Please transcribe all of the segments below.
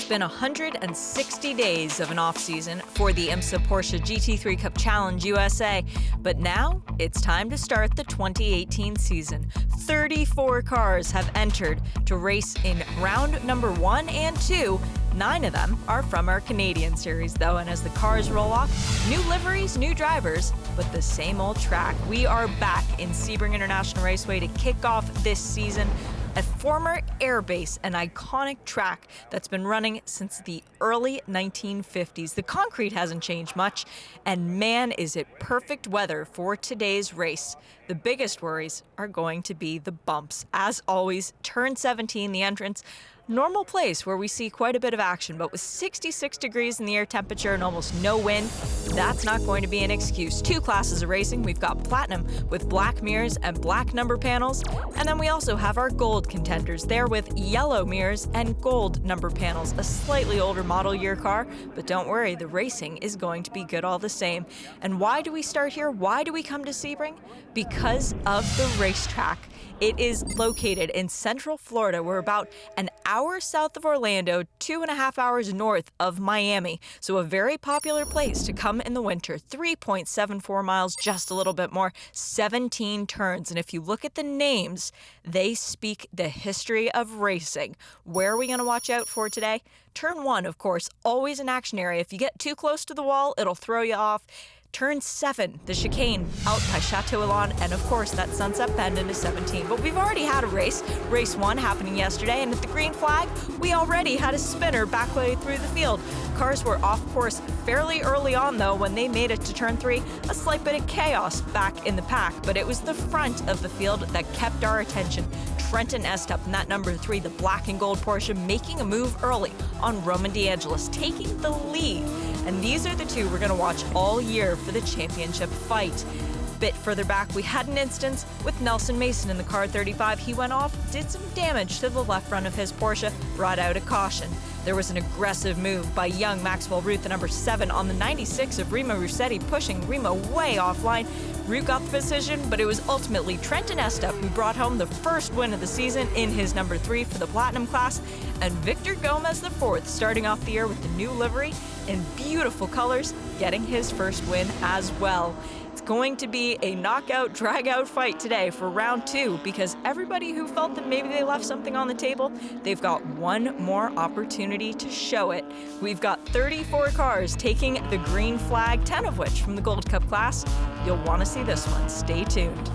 It's been 160 days of an off-season for the IMSA Porsche GT3 Cup Challenge USA, but now it's time to start the 2018 season. 34 cars have entered to race in round number 1 and 2. 9 of them are from our Canadian series, though, and as the cars roll off, new liveries, new drivers, but the same old track. We are back in Sebring International Raceway to kick off this season. A former airbase, an iconic track that's been running since the early 1950s. The concrete hasn't changed much, and man, is it perfect weather for today's race. The biggest worries are going to be the bumps. As always, turn 17, the entrance, normal place where we see quite a bit of action, but with 66 degrees in the air temperature and almost no wind, that's not going to be an excuse. 2 classes of racing. We've got platinum with black mirrors and black number panels, and then we also have our gold contenders there with yellow mirrors and gold number panels. A slightly older model year car, but don't worry, the racing is going to be good all the same. And why do we start here? Why do we come to Sebring? Because of the racetrack. It is located in Central Florida. We're about an hour south of Orlando, 2.5 hours north of Miami. So a very popular place to come in the winter. 3.74 miles, just a little bit more, 17 turns. And if you look at the names, they speak the history of racing. Where are we going to watch out for today? Turn 1, of course, always an action area. If you get too close to the wall, it'll throw you off. Turn 7, the chicane out by Chateau Elan, and of course that sunset bend into 17. But we've already had a race 1 happening yesterday, and at the green flag, we already had a spinner back way through the field. Cars were off course fairly early on though. When they made it to turn 3, a slight bit of chaos back in the pack, but it was the front of the field that kept our attention. Trenton Estup in that number 3, the black and gold Porsche, making a move early on Roman DeAngelis, taking the lead. And these are the 2 we're going to watch all year for the championship fight. Bit further back, we had an instance with Nelson Mason in the car 35. He went off, did some damage to the left front of his Porsche, brought out a caution. There was an aggressive move by young Maxwell Root, the number 7, on the 96 of Remo Russetti, pushing Remo way offline. Root got the position, but it was ultimately Trenton Estup who brought home the first win of the season in his number 3 for the Platinum class, and Victor Gomez the 4th, starting off the year with the new livery in beautiful colors, getting his first win as well. It's going to be a knockout, drag-out fight today for round 2, because everybody who felt that maybe they left something on the table, they've got one more opportunity to show it. We've got 34 cars taking the green flag, 10 of which from the Gold Cup class. You'll want to see this one. Stay tuned.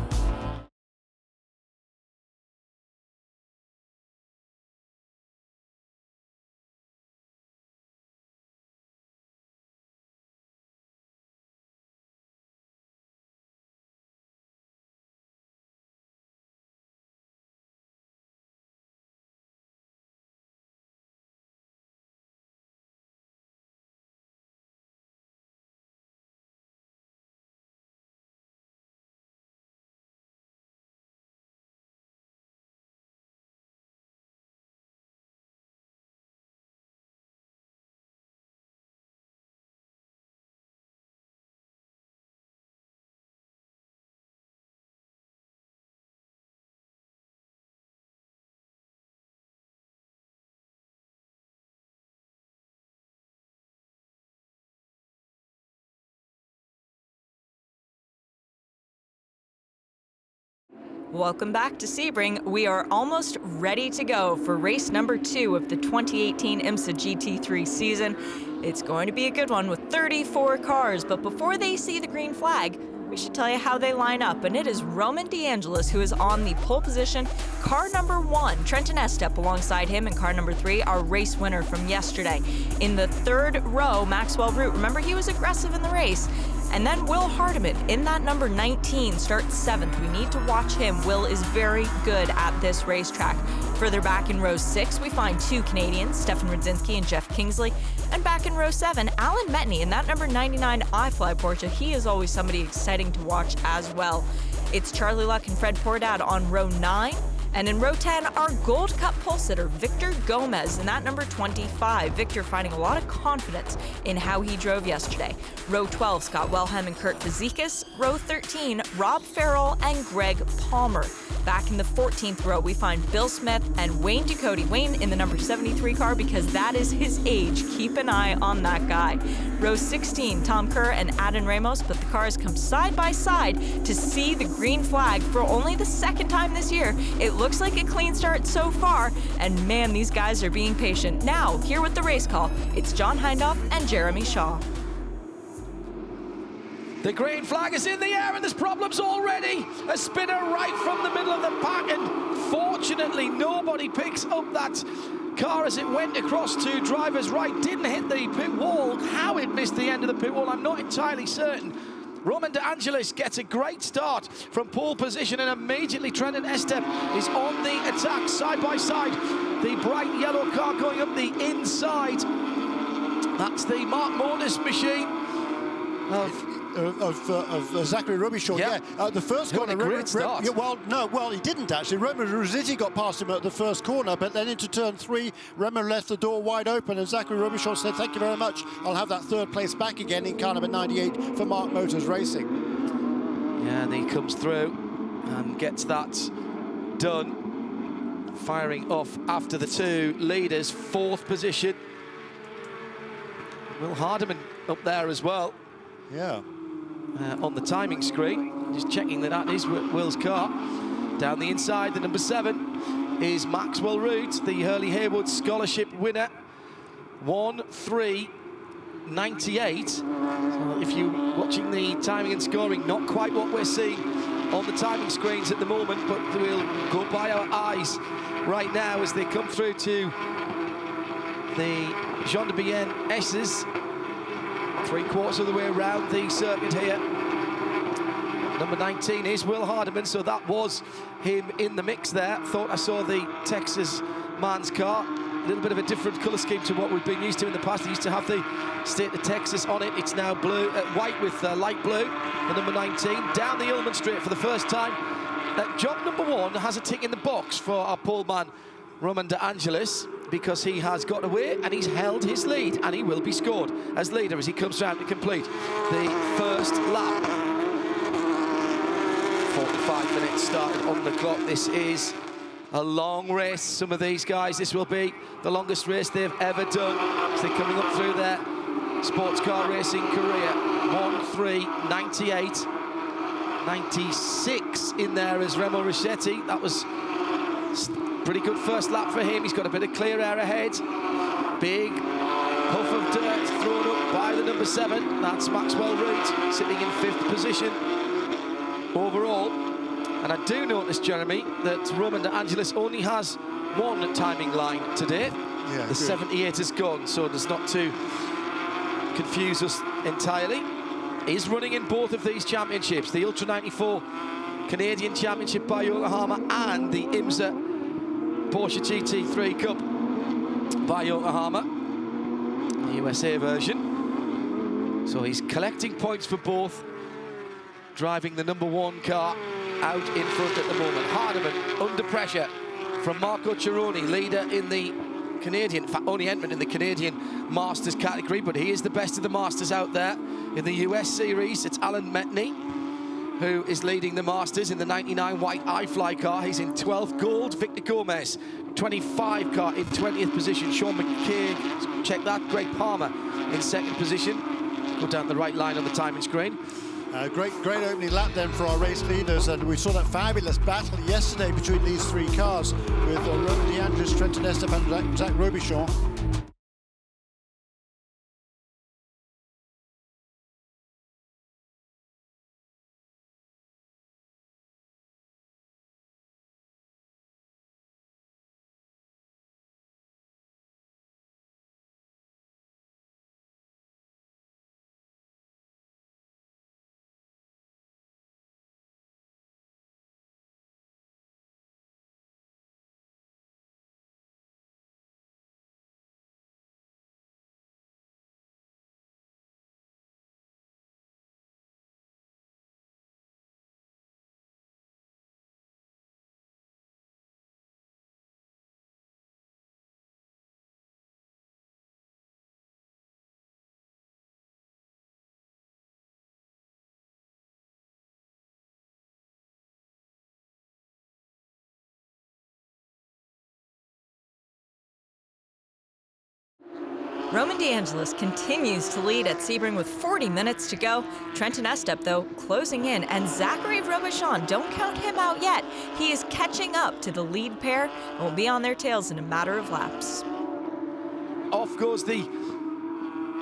Welcome back to Sebring. We are almost ready to go for race number 2 of the 2018 IMSA GT3 season. It's going to be a good one with 34 cars, but before they see the green flag, we should tell you how they line up, and it is Roman DeAngelis who is on the pole position. Car number 1, Trenton Estup alongside him, and car number 3, our race winner from yesterday. In the 3rd row, Maxwell Root. Remember, he was aggressive in the race. And then Will Hardiman in that number 19 starts 7th. We need to watch him. Will is very good at this racetrack. Further back in row 6, we find 2 Canadians, Stefan Rudzinski and Jeff Kingsley. And back in row 7, Alan Metney in that number 99 iFly Porsche. He is always somebody exciting to watch as well. It's Charlie Luck and Fred Pordad on row 9. And in row 10, our Gold Cup pole sitter, Victor Gomez, in that number 25. Victor finding a lot of confidence in how he drove yesterday. Row 12, Scott Wellham and Kurt Fazekas. Row 13, Rob Farrell and Greg Palmer. Back in the 14th row, we find Bill Smith and Wayne Ducote. Wayne in the number 73 car because that is his age. Keep an eye on that guy. Row 16, Tom Kerr and Adin Ramos, but the cars come side by side to see the green flag for only the second time this year. It looks like a clean start so far, and man, these guys are being patient. Now, here with the race call, it's John Hindhaugh and Jeremy Shaw. The green flag is in the air and there's problems already. A spinner right from the middle of the pack, and fortunately nobody picks up that car as it went across to driver's right. Didn't hit the pit wall. How it missed the end of the pit wall, I'm not entirely certain. Roman De Angelis gets a great start from pole position, and immediately Trenton Estep is on the attack side by side. The bright yellow car going up the inside. That's the Mark Motors machine of Zachary Robichaud. Yeah, the first corner. Great start. Well, he didn't actually. Roman Rossetti got past him at the first corner, but then into turn 3, Roman left the door wide open, and Zachary Robichaud said, "Thank you very much. I'll have that third place back again in car number 98 for Mark Motors Racing." Yeah, and he comes through and gets that done, firing off after the two leaders. 4th position. Will Hardiman up there as well. Yeah. On the timing screen, just checking that is Will's car. Down the inside, the number 7 is Maxwell Root, the Hurley Haywood Scholarship winner. 1:3.98. So if you're watching the timing and scoring, not quite what we're seeing on the timing screens at the moment, but we'll go by our eyes right now as they come through to the Jean de Bienne S's. 3/4 of the way around the circuit here. Number 19 is Will Hardiman, so that was him in the mix there. Thought I saw the Texas man's car. A little bit of a different colour scheme to what we've been used to in the past. They used to have the state of Texas on it. It's now blue, white with light blue. The number 19 down the Ullman Straight for the first time. Job number 1 has a tick in the box for our pole man, Roman De Angelis, because he has got away and he's held his lead, and he will be scored as leader as he comes round to complete the first lap. 45 minutes started on the clock. This is a long race. Some of these guys, this will be the longest race they've ever done as they're coming up through their sports car racing career. 1:3.98. 96 in there as Remo Rossetti. That was pretty good first lap for him. He's got a bit of clear air ahead. Big puff of dirt thrown up by the number 7. That's Maxwell Root, sitting in 5th position overall. And I do notice, Jeremy, that Roman De Angelis only has 1 timing line today. Yeah, the 78 is gone, so there's not to confuse us entirely. He's running in both of these championships, the Ultra 94 Canadian Championship by Yokohama and the IMSA Porsche GT3 Cup by Yokohama, the USA version. So he's collecting points for both, driving the number 1 car out in front at the moment. Hardiman under pressure from Marco Cironi, leader in the Canadian, in fact only entrant in the Canadian Masters category, but he is the best of the Masters out there. In the US series, it's Alan Metney who is leading the Masters in the 99 white iFly car. He's in 12th. Gold, Victor Gomez, 25 car in 20th position. Sean McCaig, check that. Greg Palmer in 2nd position. Go down the right line on the timing screen. Great opening lap then for our race leaders, and we saw that fabulous battle yesterday between these 3 cars with Roman De Angelis, Trenton Estep and Zach Robichaud. Roman De Angelis continues to lead at Sebring with 40 minutes to go. Trenton Estep, though, closing in, and Zachary Robichon, don't count him out yet. He is catching up to the lead pair and will be on their tails in a matter of laps. Off goes the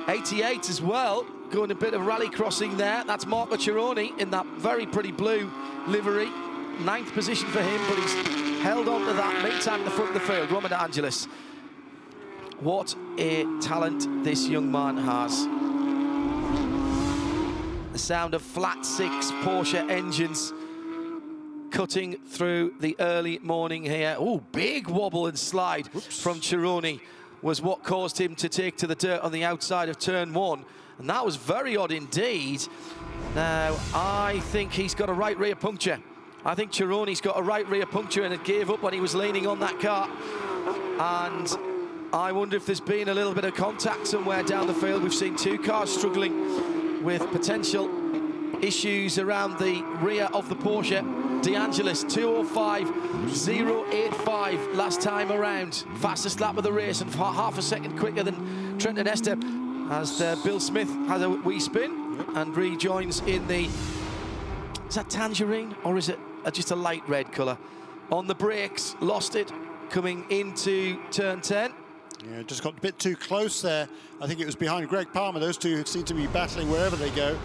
88 as well, going a bit of rally crossing there. That's Marco Cironi in that very pretty blue livery. 9th position for him, but he's held on to that. Meantime, in the front of the field, Roman De Angelis. What a talent this young man has. The sound of flat 6 Porsche engines cutting through the early morning here. Oh, big wobble and slide from Cironi was what caused him to take to the dirt on the outside of turn 1. And that was very odd indeed. Now, I think he's got a right rear puncture. I think Cironi's got a right rear puncture, and it gave up when he was leaning on that car. And I wonder if there's been a little bit of contact somewhere down the field. We've seen 2 cars struggling with potential issues around the rear of the Porsche. De Angelis, 2:05.085 last time around. Fastest lap of the race and half a second quicker than Trenton Estep, as Bill Smith has a wee spin and rejoins in the... Is that tangerine, or is it just a light red colour? On the brakes, lost it coming into turn 10. Yeah, just got a bit too close there. I think it was behind Greg Palmer. Those two seem to be battling wherever they go.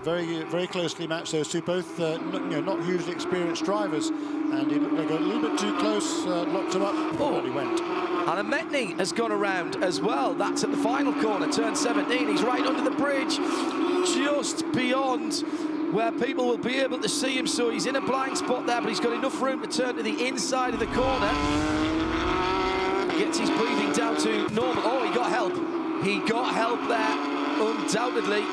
Very, very closely matched, those two, both not hugely experienced drivers. And they got a little bit too close, locked him up before he went. And Metney has gone around as well. That's at the final corner, turn 17. He's right under the bridge, just beyond where people will be able to see him. So he's in a blind spot there, but he's got enough room to turn to the inside of the corner. Gets his breathing down to normal. Oh, he got help. He got help there, undoubtedly.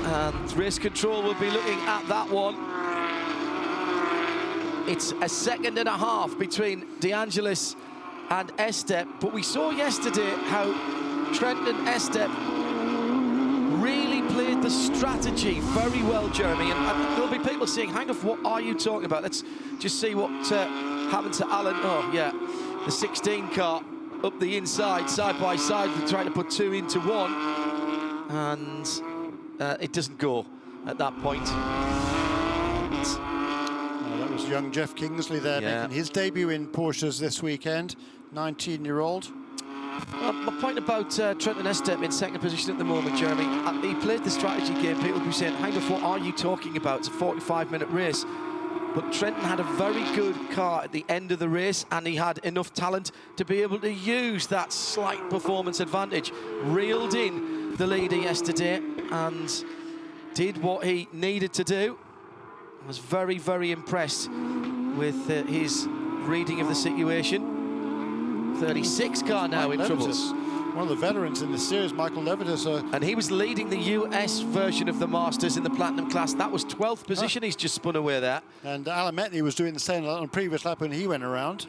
And race control will be looking at that one. It's a second and a half between De Angelis and Estep. But we saw yesterday how Trenton Estep really played the strategy very well, Jeremy. And there'll be people saying, hang on, what are you talking about? Let's just see what happened to Alan. Oh, yeah, the 16 car up the inside, side by side, trying to put 2 into 1. And it doesn't go at that point. That was young Jeff Kingsley there, making his debut in Porsches this weekend, 19-year-old. My point about Trenton Estep in second position at the moment, Jeremy, he played the strategy game. People will be saying, hang on, what are you talking about? It's a 45-minute race. But Trenton had a very good car at the end of the race, and he had enough talent to be able to use that slight performance advantage. Reeled in the leader yesterday and did what he needed to do. I was very, very impressed with his reading of the situation. 36 car now in trouble. One of the veterans in the series, Michael Levitas. And he was leading the US version of the Masters in the Platinum class. That was 12th position. He's just spun away there. And Alan Metney was doing the same on a previous lap when he went around.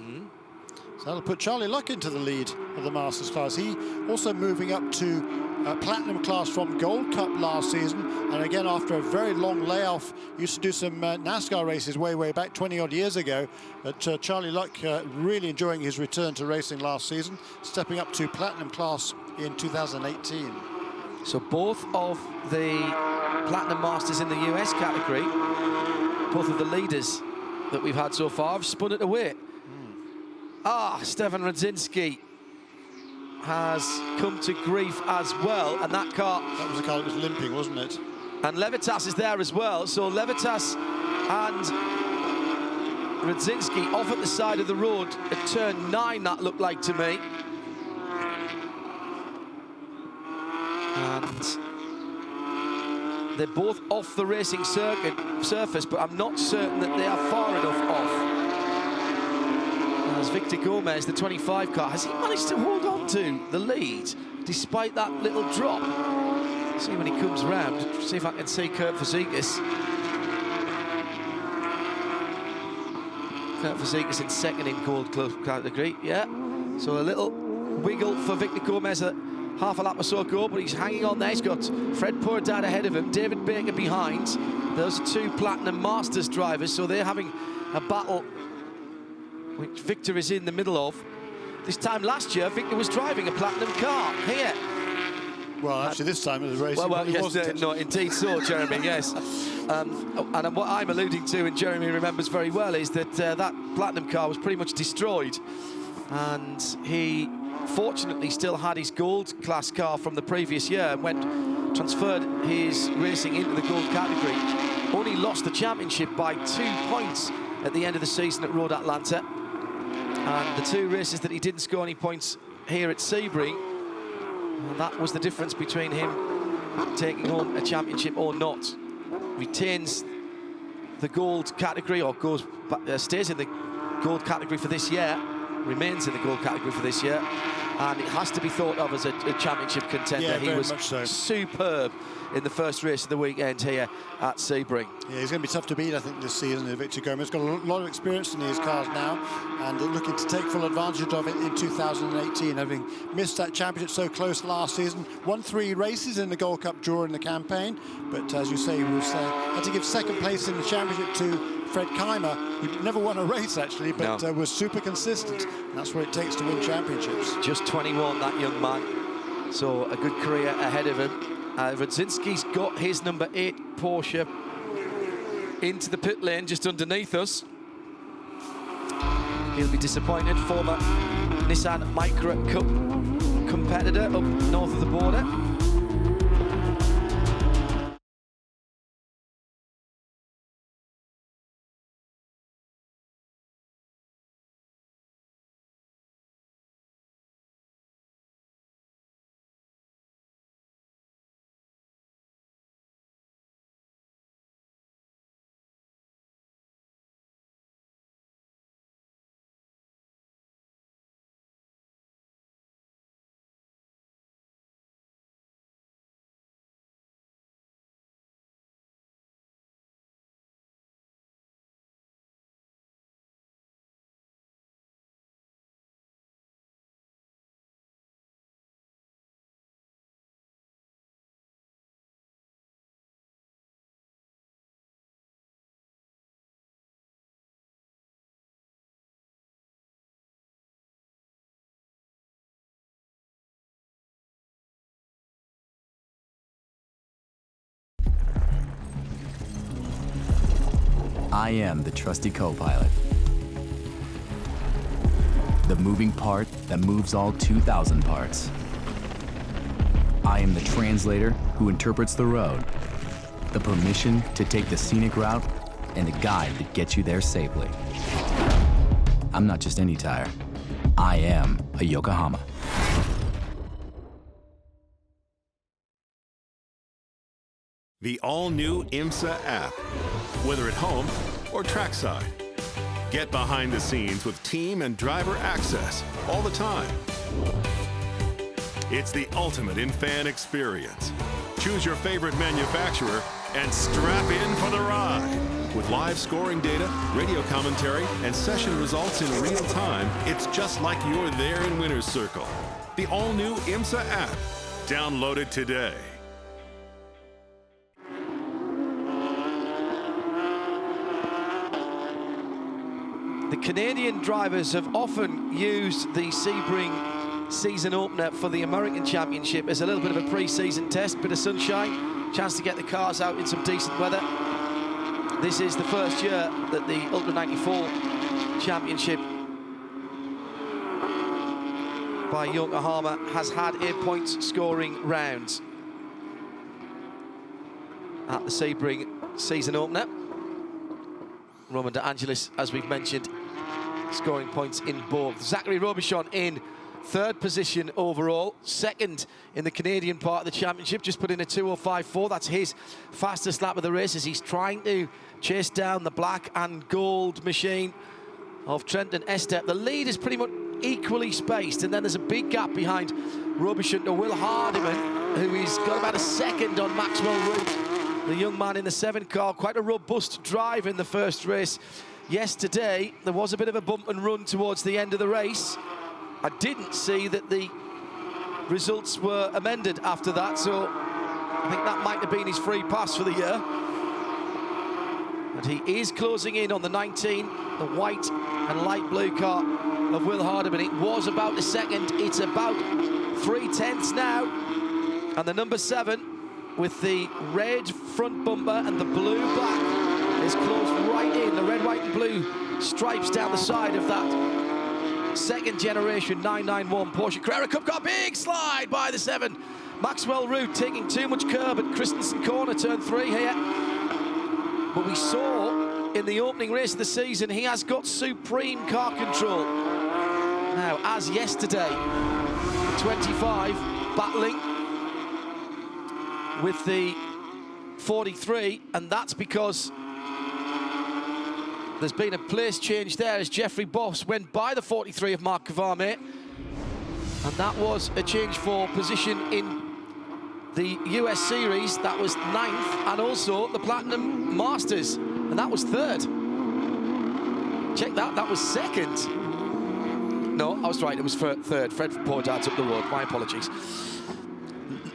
So that'll put Charlie Luck into the lead of the Masters class. He also moving up to Platinum class from Gold Cup last season. And again, after a very long layoff, used to do some NASCAR races way back 20-odd years ago. But Charlie Luck really enjoying his return to racing last season, stepping up to Platinum class in 2018. So both of the Platinum Masters in the US category, both of the leaders that we've had so far, have spun it away. Stefan Radzinski has come to grief as well, and that car... That was the car that was limping, wasn't it? And Levitas is there as well, so Levitas and Radzinski off at the side of the road at turn 9, that looked like to me. And they're both off the racing surface, but I'm not certain that they are far enough off. As Victor Gomez, the 25 car, has he managed to hold on to the lead despite that little drop? See when he comes round, see if I can see Kurt Fazekas. Kurt Fazekas in second in Gold Club category, yeah. So a little wiggle for Victor Gomez at half a lap or so ago, but he's hanging on there. He's got Fred Pourdat ahead of him, David Baker behind. Those are 2 Platinum Masters drivers, so they're having a battle which Victor is in the middle of. This time last year, Victor was driving a platinum car here. Well, actually, this time it was racing. Well, yes, wasn't no, indeed so, Jeremy, yes. And what I'm alluding to, and Jeremy remembers very well, is that that platinum car was pretty much destroyed. And he fortunately still had his gold class car from the previous year and transferred his racing into the gold category. Only lost the championship by 2 points at the end of the season at Road Atlanta. And the 2 races that he didn't score any points here at Sebring, and that was the difference between him taking home a championship or not. Retains the gold category, or stays in the gold category for this year, remains in the gold category for this year, and it has to be thought of as a championship contender. Yeah, he very was much so. Superb in the first race of the weekend here at Sebring. Yeah, he's going to be tough to beat, I think, this season. Victor Gomez got a lot of experience in his cars now, and looking to take full advantage of it in 2018, having missed that championship so close last season. Won 3 races in the Gold Cup during the campaign, but as you say, he was had to give second place in the championship to Fred Keimer, who never won a race actually, but was super consistent. And that's what it takes to win championships. Just 21, that young man, so a good career ahead of him. Radzinski's got his number 8 Porsche into the pit lane just underneath us. He'll be disappointed. Former Nissan Micra Cup competitor up north of the border. I am the trusty co-pilot. The moving part that moves all 2,000 parts. I am the translator who interprets the road, the permission to take the scenic route, and the guide that gets you there safely. I'm not just any tire. I am a Yokohama. The all-new IMSA app, whether at home or trackside. Get behind the scenes with team and driver access all the time. It's the ultimate in fan experience. Choose your favorite manufacturer and strap in for the ride. With live scoring data, radio commentary, and session results in real time, it's just like you're there in Winner's Circle. The all-new IMSA app. Download it today. The Canadian drivers have often used the Sebring season opener for the American Championship as a little bit of a pre-season test, bit of sunshine, chance to get the cars out in some decent weather. This is the first year that the Ultra 94 Championship by Yokohama has had a points scoring round at the Sebring season opener. Roman De Angelis, as we've mentioned, scoring points in both. Zachary Robichon in 3rd position overall, 2nd in the Canadian part of the championship, just put in a 2:05.4. That's his fastest lap of the race as he's trying to chase down the black and gold machine of Trenton Estep. The lead is pretty much equally spaced, and then there's a big gap behind Robichon to Will Hardiman, who is got about a 2nd on Maxwell Root. The young man in the 7 car, quite a robust drive in the first race yesterday. There was a bit of a bump and run towards the end of the race. I didn't see that the results were amended after that, so I think that might have been his free pass for the year. And he is closing in on the 19, the white and light blue car of Will Hardeman. It was about a second. It's about 3/10 now. And the number 7 with the red front bumper and the blue back is closed right in. The red, white and blue stripes down the side of that second generation 991 Porsche Carrera Cup car. Big slide by the 7. Maxwell Root taking too much curb at Christensen Corner, turn 3 here. But we saw in the opening race of the season, he has got supreme car control. Now, as yesterday, 25 battling with the 43, and that's because there's been a place change there as Jeffrey Boss went by the 43 of Mark Kavame, and that was a change for position in the US Series. That was 9th, and also the Platinum Masters, and that was 3rd. Check that, that was 2nd. No, I was right, it was 3rd. Fred Poordard's up the road, my apologies.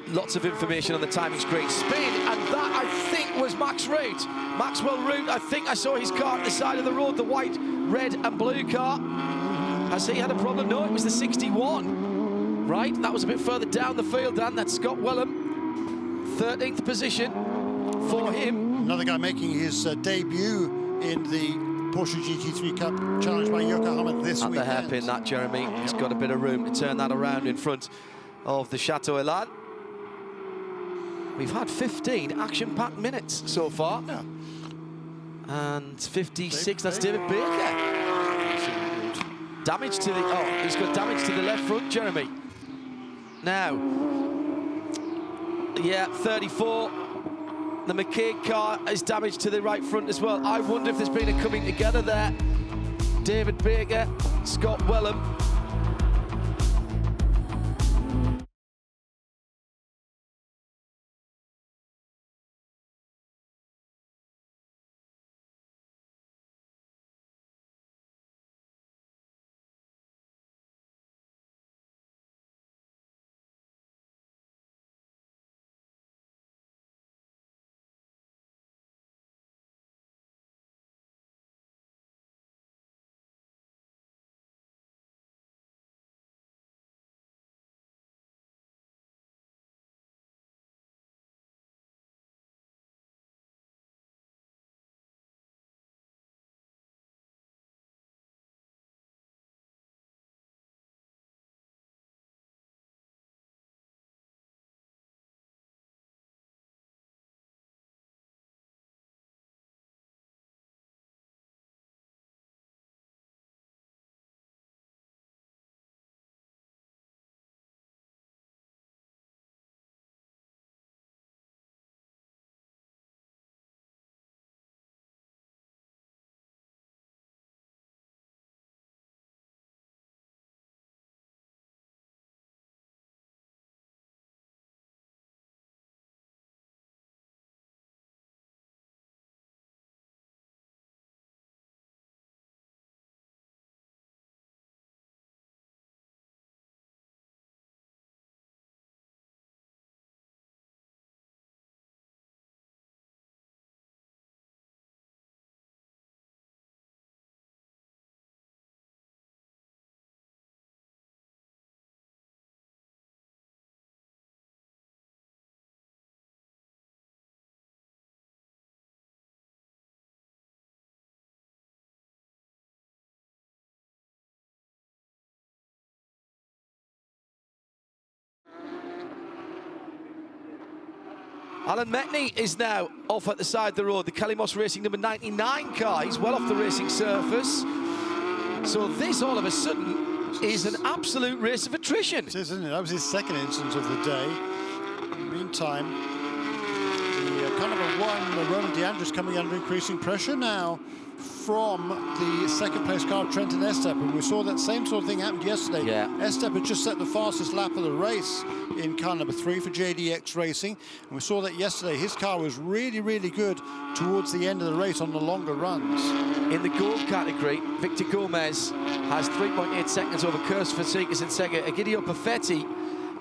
Lots of information on the timing screen. Spin, and that, I think, was Max Root. Maxwell Root, I think I saw his car at the side of the road, the white, red and blue car. Has he had a problem? No, it was the 61. Right, that was a bit further down the field, Dan. That's Scott Wellham. 13th position for him. Another guy making his debut in the Porsche GT3 Cup challenged by Yokohama this weekend. At the hairpin, that, Jeremy. He's got a bit of room to turn that around in front of the Chateau Elan. We've had 15 action-packed minutes so far. Yeah. And 56, that's David Baker. Damage to the, oh, he's got damage to the left front, Jeremy. Now, yeah, 34. The McCaig car is damaged to the right front as well. I wonder if there's been a coming together there. David Baker, Scott Wellham. Alan Metney is now off at the side of the road. The Kelly Moss Racing number 99 car. He's well off the racing surface. So this, all of a sudden, is an absolute race of attrition. It is, isn't it? That was his 2nd instance of the day. In the meantime, the kind of a one, Ronan DeAndrews coming under increasing pressure now from the 2nd place car, Trenton Estep, and we saw that same sort of thing happened yesterday. Yeah. Estep had just set the fastest lap of the race in car number 3 for JDX Racing, and we saw that yesterday. His car was really, really good towards the end of the race on the longer runs. In the gold category, Victor Gomez has 3.8 seconds over Christopher Seekers in second. Egidio Perfetti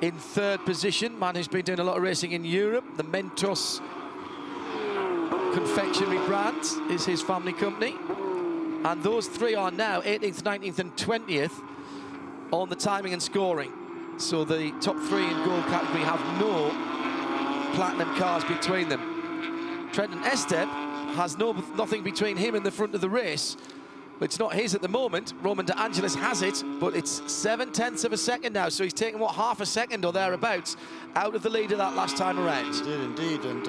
in 3rd position, man who's been doing a lot of racing in Europe. The Mentos confectionery brand is his family company. And those three are now 18th, 19th and 20th on the timing and scoring. So the top three in gold category have no platinum cars between them. Trenton Estep has nothing between him and the front of the race. It's not his at the moment. Roman De Angelis has it, but it's 7/10 of a second now. So he's taken, what, half a second or thereabouts out of the lead of that last time around. He did indeed, and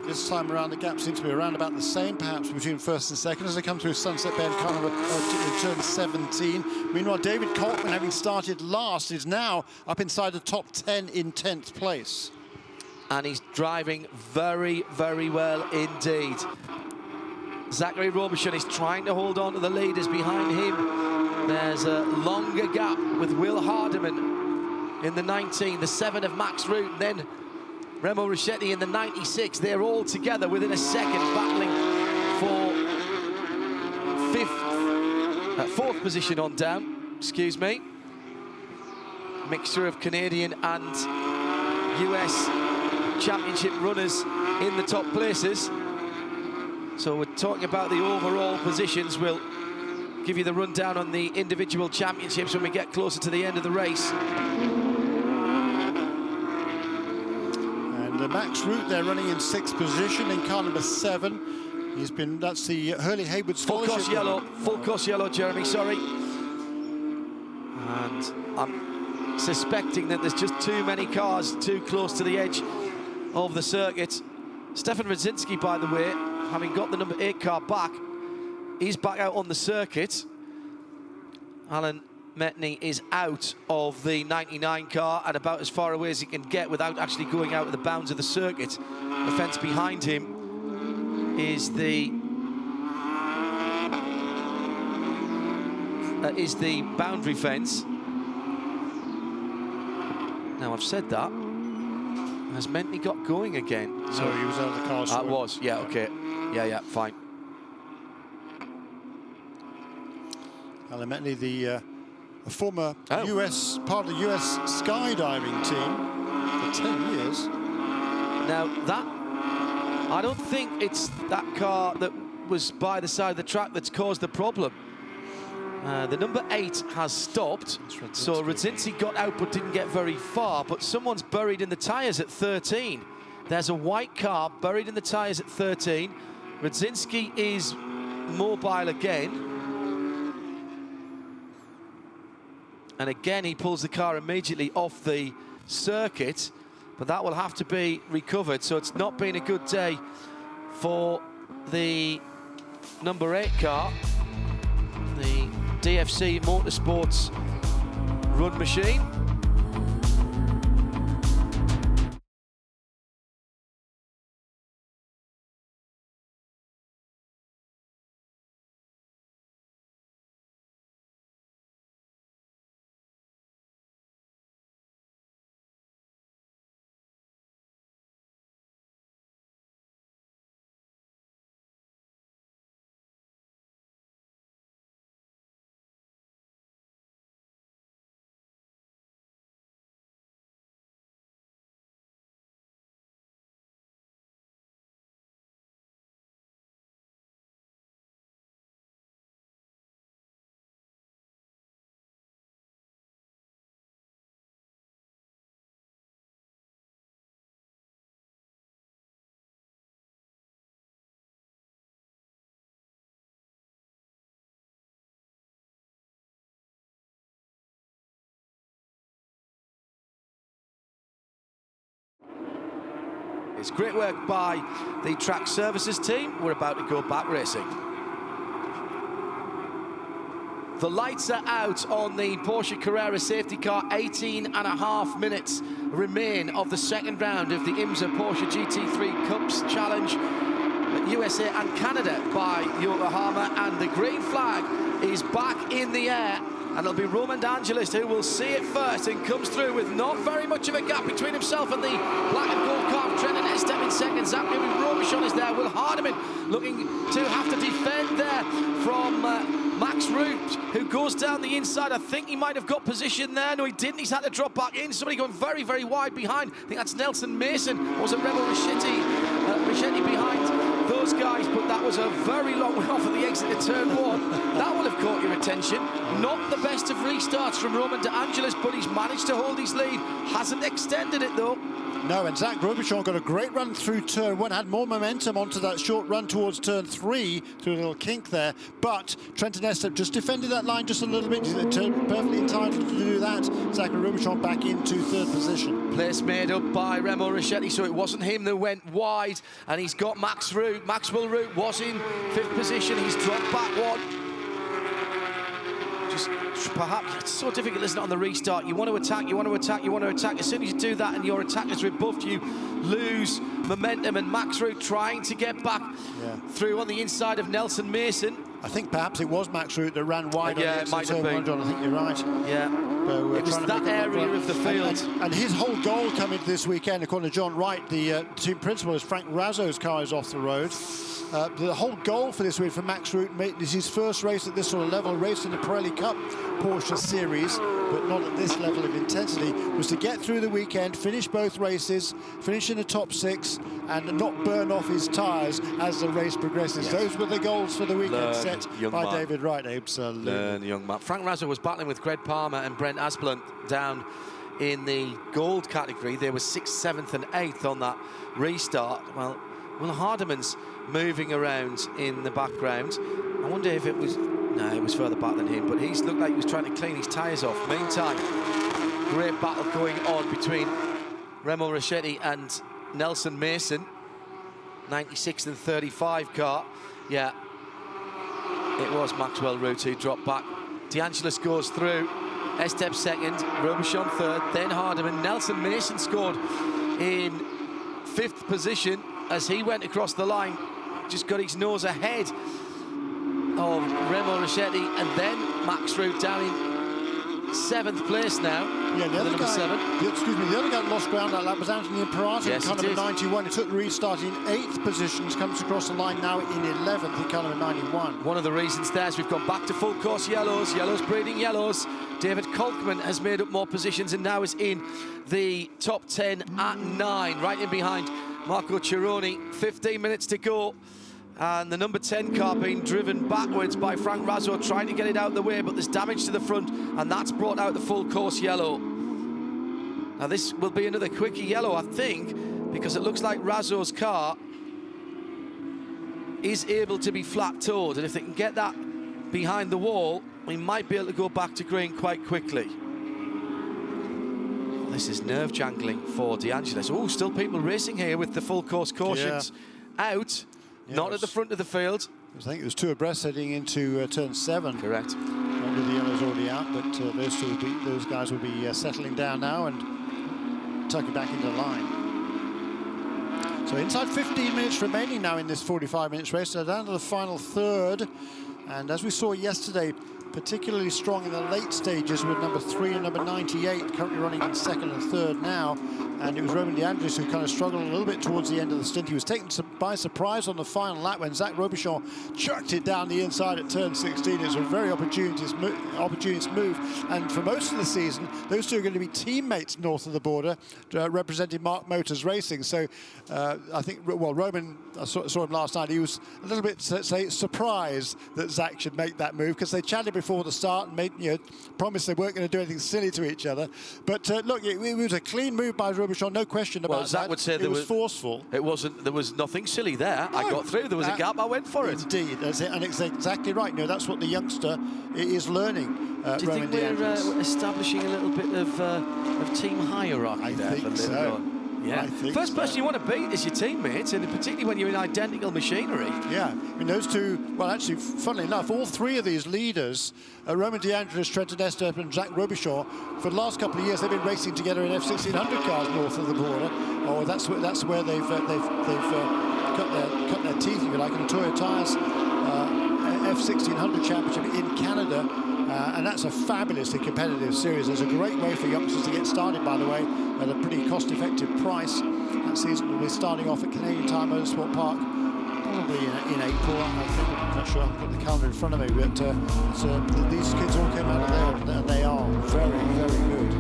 this time around the gap seems to be around about the same, perhaps, between first and second as they come through Sunset Bend Carnival in turn 17. Meanwhile, David Coltman, having started last, is now up inside the top 10 in 10th place. And he's driving very, very well indeed. Zachary Robichon is trying to hold on to the leaders behind him. There's a longer gap with Will Hardiman in the 19, the 7 of Max Root, and then Remo Ruscetti in the 96. They're all together within a second, battling for fourth position on down, excuse me. Mixture of Canadian and US championship runners in the top places. So we're talking about the overall positions. We'll give you the rundown on the individual championships when we get closer to the end of the race. And Max Root, they're running in 6th position in car number 7. That's the Hurley Haywood Scholarship. Full course yellow, Jeremy, sorry. And I'm suspecting that there's just too many cars too close to the edge of the circuit. Stefan Radzinski, by the way, having got the number 8 car back, he's back out on the circuit. Alan Metney is out of the 99 car and about as far away as he can get without actually going out of the bounds of the circuit. The fence behind him is the boundary fence. Now, I've said that. Has Mentney got going again? So he was out of the car. That was, yeah, okay. Yeah, fine. Alan Metney, the former US, part of the US skydiving team for 10 years. Now, I don't think it's that car that was by the side of the track that's caused the problem. The number 8 has stopped, so Radzinski got out but didn't get very far, but someone's buried in the tyres at 13. There's a white car buried in the tyres at 13. Radzinski is mobile again. And again, he pulls the car immediately off the circuit, but that will have to be recovered. So it's not been a good day for the number 8 car, the DFC Motorsports run machine. It's great work by the track services team. We're about to go back racing. The lights are out on the Porsche Carrera safety car. 18.5 minutes remain of the second round of the IMSA Porsche GT3 Cups Challenge, USA and Canada by Yokohama, and the green flag is back in the air. And it'll be Roman De Angelis who will see it first and comes through with not very much of a gap between himself and the black and gold car. Trenton Estep in second. Zachary Robichon is there. Will Hardiman looking to have to defend there from Max Root, who goes down the inside. I think he might have got position there. No, he didn't. He's had to drop back in. Somebody going very, very wide behind. I think that's Nelson Mason. Or was it Rebel Ruscetti behind those guys, but that was a very long way off at the exit of turn 1. That will have caught your attention. Not the best of restarts from Roman De Angelis, but he's managed to hold his lead. Hasn't extended it, though. No, and Zach Robichon got a great run through turn 1, had more momentum onto that short run towards turn 3 through a little kink there, but Trenton Estep just defended that line just a little bit. He's perfectly entitled to do that. Zach Robichon back into 3rd position. Place made up by Remo Rochetti, so it wasn't him that went wide, and he's got Maxwell Root was in 5th position. He's dropped back 1. Perhaps it's so difficult, isn't it, on the restart? You want to attack, you want to attack, you want to attack. As soon as you do that and your attack is rebuffed, you lose momentum. And Max Root trying to get back through on the inside of Nelson Mason. I think perhaps it was Max Root that ran wide. Yeah, it might have been. John, I think you're right. Yeah, so it was that area of the field. And his whole goal coming this weekend, according to John Wright, the team principal, is Frank Razzo's car is off the road. The whole goal for this week for Max Root is his first race at this sort of level, race in the Pirelli Cup Porsche Series, but not at this level of intensity, was to get through the weekend, finish both races, finish in the top 6, and not burn off his tyres as the race progresses. Yes. Those were the goals for the weekend set by David Wright. Absolutely. Learn, young man. Frank Razzo was battling with Greg Palmer and Brent Aspelund down in the gold category. They were 6th, 7th and 8th on that restart. Well, Will Hardiman's moving around in the background. I wonder if it was... No, it was further back than him, but he's looked like he was trying to clean his tyres off. Meantime, great battle going on between Remo Rochetti and Nelson Mason. 96 and 35 car. Yeah, it was Maxwell Root who dropped back. De Angelis goes through. Estep 2nd, Robichon 3rd, then Hardiman. Nelson Mason scored in 5th position as he went across the line. Just got his nose ahead of Remo Rochetti, and then Max Root down in 7th place now. Yeah, the other number guy, 7. The other guy that lost ground that lap was Anthony Imperati, Yes, car number 91. He took the restart in 8th position, comes across the line now in 11th, in car number 91. One of the reasons there is we've gone back to full course yellows, yellows breeding yellows. David Kolkman has made up more positions and now is in the top 10 at 9, right in behind Marco Cironi. 15 minutes to go. And the number 10 car being driven backwards by Frank Razzo, trying to get it out of the way, but there's damage to the front, and that's brought out the full course yellow. Now this will be another quickie yellow, I think, because it looks like Razzo's car is able to be flat-toed, and if they can get that behind the wall, we might be able to go back to green quite quickly. Well, this is nerve-jangling for De Angelis. Oh, still people racing here with the full course cautions out. Yeah, not at the front of the field. I think it was 2 abreast heading into turn 7. Correct. With the yellows already out, but those guys will be settling down now and tucking back into the line. So inside 15 minutes remaining now in this 45 minutes race. So down to the final third. And as we saw yesterday, particularly strong in the late stages with number 3 and number 98 currently running in 2nd and 3rd now. And it was Roman De Angelis who kind of struggled a little bit towards the end of the stint. He was taken by surprise on the final lap when Zach Robichon chucked it down the inside at turn 16. It was a very opportunist move. And for most of the season, those two are going to be teammates north of the border, representing Mark Motors Racing. So I think, well, Roman, I saw him last night. He was a little bit, surprised that Zach should make that move, because they chatted before the start and made, promised they weren't going to do anything silly to each other. But look, it was a clean move by Robichon, no question about Zach that. Would say it was forceful. It wasn't. There was nothing silly there. No, I got through. There was a gap. I went for it. Indeed, that's it, and it's exactly right. That's what the youngster is learning. Do you think we're establishing a little bit of team hierarchy I there? think so. Yeah. First person you want to beat is your teammates, and particularly when you're in identical machinery. Yeah, I mean, those two, well, actually, funnily enough, all 3 of these leaders, Roman De Angelis, Trenton Estep and Zach Robichon, for the last couple of years, they've been racing together in F1600 cars north of the border. Oh, that's where they've cut their teeth, if you like, in the Toyo Tires F1600 Championship in Canada. And that's a fabulously competitive series. It's a great way for youngsters to get started, by the way, at a pretty cost-effective price. That season will be starting off at Canadian Tire Motorsport Park, probably in April, I think. I'm not sure, I've got the calendar in front of me, but these kids all came out of there, and they are very, very good.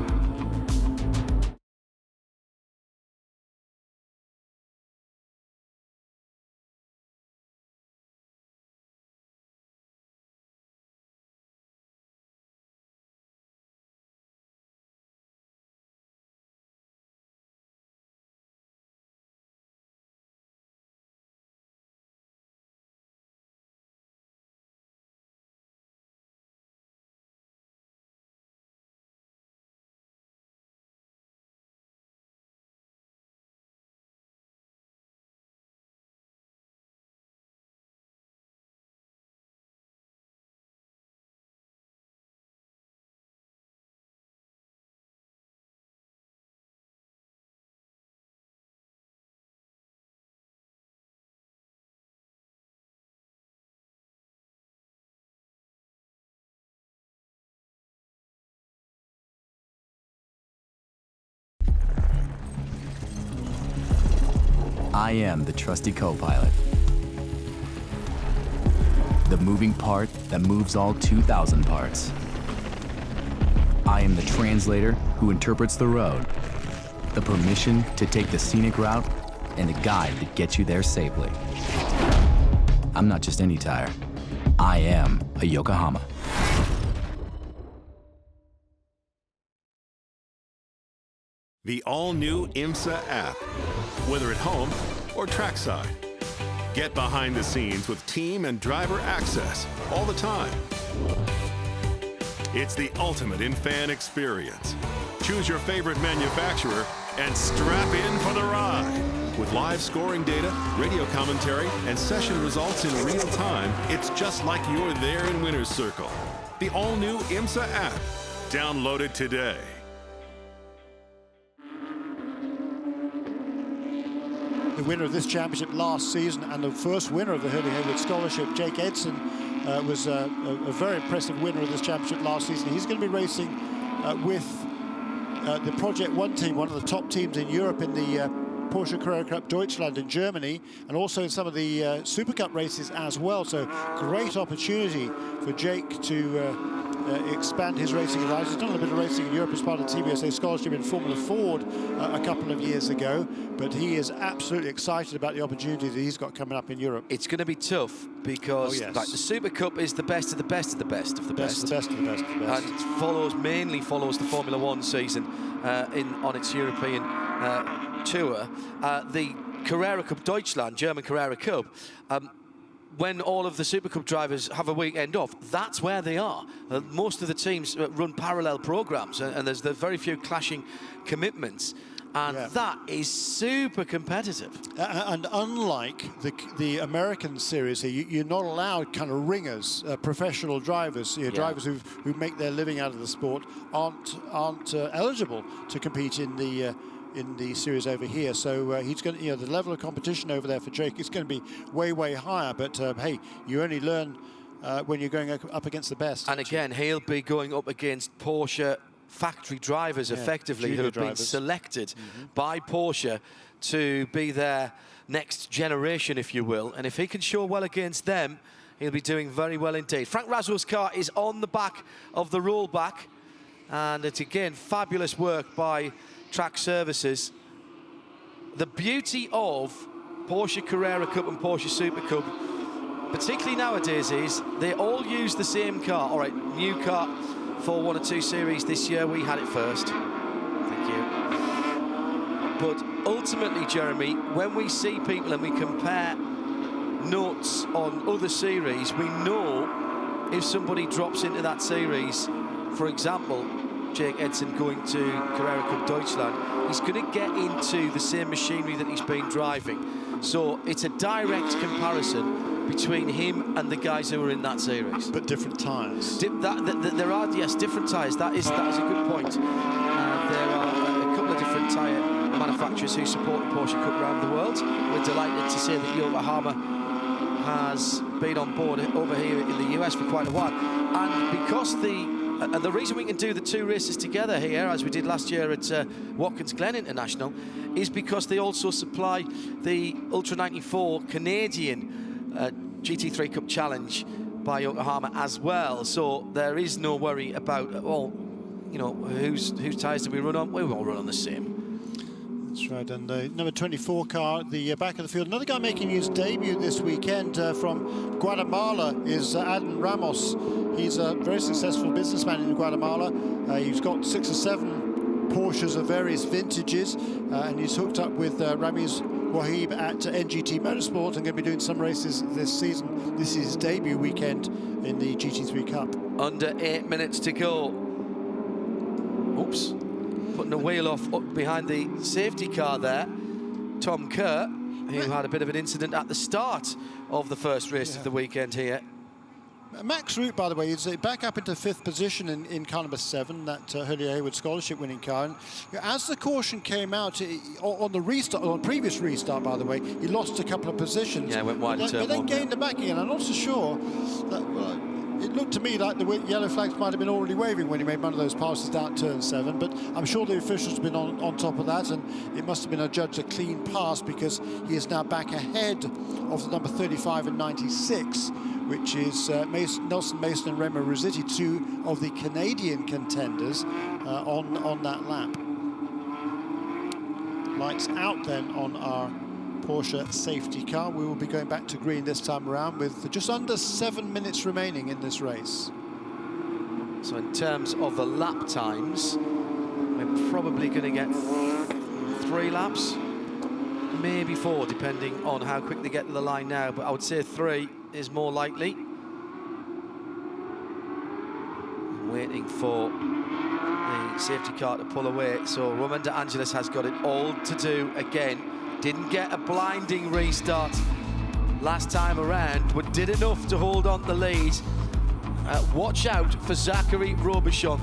I am the trusty co-pilot. The moving part that moves all 2,000 parts. I am the translator who interprets the road, the permission to take the scenic route, and the guide that gets you there safely. I'm not just any tire. I am a Yokohama. The all-new IMSA app, whether at home or trackside. Get behind the scenes with team and driver access all the time. It's the ultimate in fan experience. Choose your favorite manufacturer and strap in for the ride. With live scoring data, radio commentary, and session results in real time, it's just like you're there in Winner's Circle. The all-new IMSA app. Download it today. The winner of this championship last season and the first winner of the Hurley Haywood Scholarship, Jake Edson, was a very impressive winner of this championship last season. He's going to be racing with the Project One team, one of the top teams in Europe in the Porsche Carrera Cup Deutschland in Germany, and also in some of the Super Cup races as well. So great opportunity for Jake to expand his racing horizons. He's done a little bit of racing in Europe as part of the TBSA Scholarship in Formula Ford a couple of years ago, but he is absolutely excited about the opportunity that he's got coming up in Europe. It's going to be tough because like the Super Cup is the best of the best of the best of the best. The best of the best of the best. And it mainly follows the Formula One season on its European tour. The Carrera Cup Deutschland, German Carrera Cup, when all of the Super Cup drivers have a weekend off, that's where they are. Most of the teams run parallel programs, and there's very few clashing commitments, and that is super competitive. And unlike the American series here, you're not allowed kind of ringers, professional drivers, drivers who make their living out of the sport aren't eligible to compete in the series over here. So he's going to, the level of competition over there for Jake is going to be way higher. But hey, you only learn when you're going up against the best. And again, he'll be going up against Porsche factory drivers, effectively, who have been selected by Porsche to be their next generation, if you will. And if he can show well against them, he'll be doing very well indeed. Frank Raswell's car is on the back of the rollback, and it's again fabulous work by Track Services. The beauty of Porsche Carrera Cup and Porsche Super Cup, particularly nowadays, is they all use the same car. All right, new car for 1 or 2 series this year. We had it first. Thank you. But ultimately, Jeremy, when we see people and we compare notes on other series, we know if somebody drops into that series, for example, Jake Edson going to Carrera Cup Deutschland, he's going to get into the same machinery that he's been driving. So it's a direct comparison between him and the guys who are in that series. But different tyres. There are, yes, different tyres. That is a good point. There are a couple of different tyre manufacturers who support the Porsche Cup around the world. We're delighted to say that Yokohama has been on board over here in the US for quite a while. And because the reason we can do the 2 races together here, as we did last year at Watkins Glen International, is because they also supply the Ultra 94 Canadian GT3 Cup Challenge by Yokohama as well. So there is no worry about, whose tyres do we run on? We all run on the same. That's right, and the number 24 car at the back of the field. Another guy making his debut this weekend from Guatemala is Adam Ramos. He's a very successful businessman in Guatemala. He's got 6 or 7 Porsches of various vintages, and he's hooked up with Ramiz Wahib at NGT Motorsport and going to be doing some races this season. This is his debut weekend in the GT3 Cup. Under 8 minutes to go. Oops. Putting the wheel off up behind the safety car there. Tom Kerr, who had a bit of an incident at the start of the first race of the weekend here. Max Root, by the way, is back up into 5th position in car number 7, that Hurley Haywood Scholarship winning car. And as the caution came out on the restart, on previous restart, by the way, he lost a couple of positions. Yeah, went wide. But then gained them back again. I'm not so sure that. It looked to me like the yellow flags might have been already waving when he made one of those passes down turn 7, but I'm sure the officials have been on top of that, and it must have been adjudged a clean pass because he is now back ahead of the number 35 and 96, which is Nelson Mason and Remo Rossetti, two of the Canadian contenders on that lap. Lights out then on our Porsche safety car. We will be going back to green this time around with just under 7 minutes remaining in this race. So in terms of the lap times, we're probably going to get 3 laps, maybe 4, depending on how quick they get to the line now, but I would say 3 is more likely. Waiting for the safety car to pull away, so Romain De Angelis has got it all to do again. Didn't get a blinding restart last time around, but did enough to hold on the lead. Watch out for Zachary Robichon.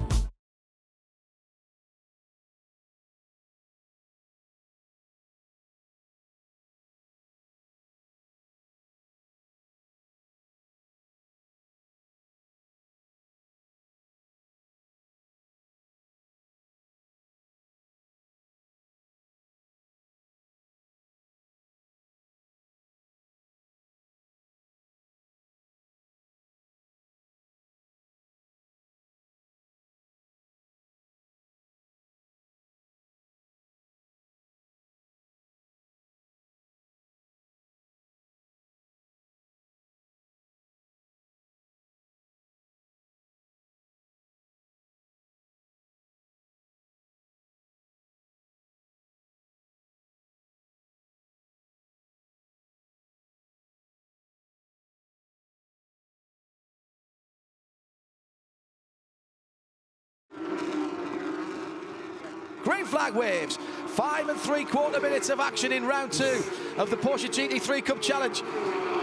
Green flag waves. 5 3/4 minutes of action in round 2 of the Porsche GT3 Cup Challenge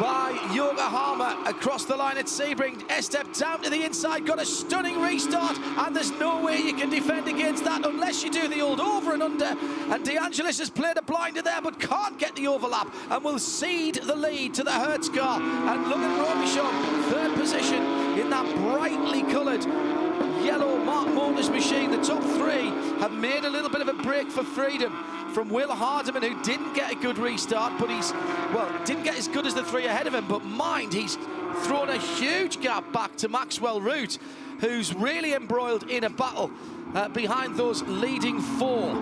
by Yokohama across the line at Sebring. S-step down to the inside, got a stunning restart, and there's no way you can defend against that unless you do the old over and under. And De Angelis has played a blinder there, but can't get the overlap, and will cede the lead to the Hertz car. And look at Robichon, 3rd position in that brightly coloured yellow Mark Motors machine. The top 3 have made a little bit of a break for freedom from Will Hardiman, who didn't get a good restart, but didn't get as good as the 3 ahead of him, but mind, he's thrown a huge gap back to Maxwell Root, who's really embroiled in a battle behind those leading 4.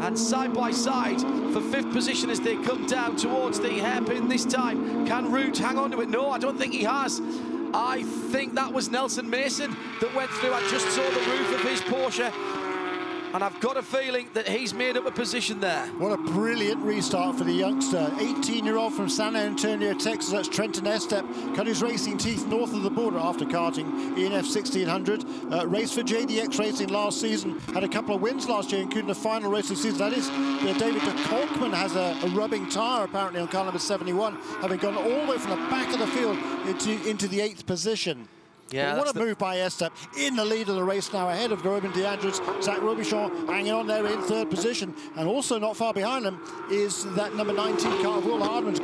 And side by side for 5th position as they come down towards the hairpin this time. Can Root hang on to it? No, I don't think he has. I think that was Nelson Mason that went through. I just saw the roof of his Porsche, and I've got a feeling that he's made up a position there. What a brilliant restart for the youngster. 18-year-old from San Antonio, Texas. That's Trenton S-step. Cut his racing teeth north of the border after karting ENF 1600. Raced for JDX Racing last season. Had a couple of wins last year, including the final race of the season. That is, David de Kolkman has a rubbing tyre, apparently, on car number 71, having gone all the way from the back of the field into the 8th position. Yeah, what a move by S-step, in the lead of the race now, ahead of Romain De Angelis. Zach Robichon hanging on there in 3rd position, and also not far behind him is that number 19 car. Will Hardman's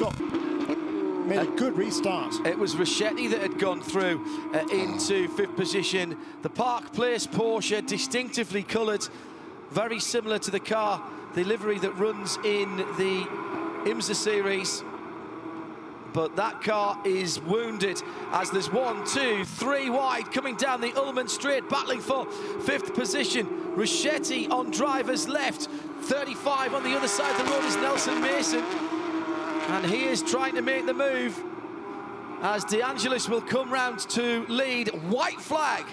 made a good restart. It was Rossetti that had gone through into 5th position. The Park Place Porsche, distinctively coloured, very similar to the car, the livery that runs in the IMSA series. But that car is wounded as there's 1, 2, 3 wide coming down the Ullman Straight, battling for 5th position. Rossetti on driver's left, 35 on the other side of the road is Nelson Mason, and he is trying to make the move as De Angelis will come round to lead. White flag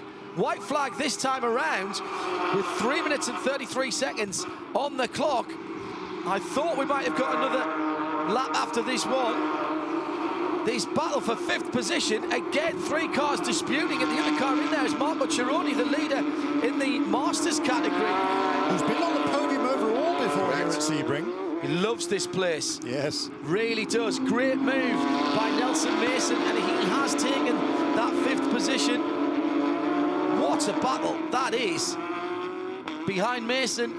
this time around with 3 minutes and 33 seconds on the clock. I thought we might have got another lap after this one. This battle for 5th position, again 3 cars disputing, and the other car in there is Marco Cironi, the leader in the Masters category. Who's been on the podium overall before here at Sebring. He loves this place. Yes. Really does. Great move by Nelson Mason, and he has taken that 5th position. What a battle that is. Behind Mason,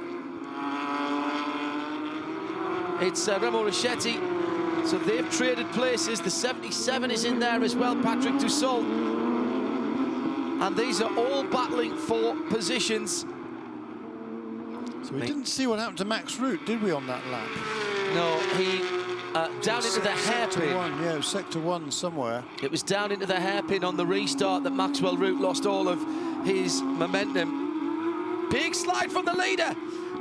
it's Remo Rossetti. So they've traded places. The 77 is in there as well, Patrick Dussault. And these are all battling for positions. So we didn't see what happened to Max Root, did we, on that lap? No, he down into the hairpin. Yeah, sector 1 somewhere. It was down into the hairpin on the restart that Maxwell Root lost all of his momentum. Big slide from the leader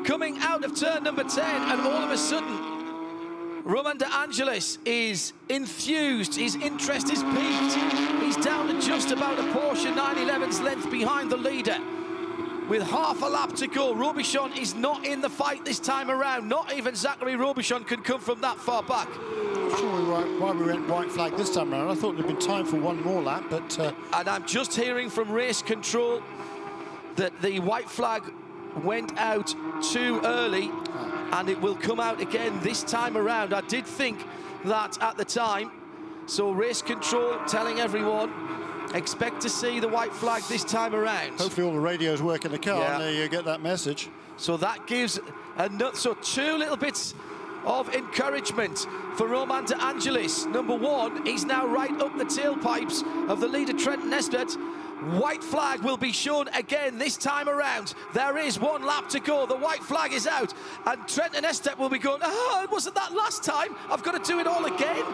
coming out of turn number 10, and all of a sudden Roman De Angelis is enthused. His interest is piqued. He's down to just about a Porsche 911's length behind the leader. With half a lap to go, Robichon is not in the fight this time around. Not even Zachary Robichon can come from that far back. Not sure why we went white flag this time around. I thought there'd been time for one more lap, but... And I'm just hearing from race control that the white flag went out too early, and it will come out again this time around. I did think that at the time. So race control telling everyone, expect to see the white flag this time around. Hopefully all the radios work in the car, Yeah. and there you get that message. So that gives so 2 little bits of encouragement for Roman De Angelis. Number 1, he's now right up the tailpipes of the leader Trent Nesbitt. White flag will be shown again this time around. There is 1 lap to go. The white flag is out, and Trent Nesbitt will be going, oh, wasn't that last time? I've got to do it all again.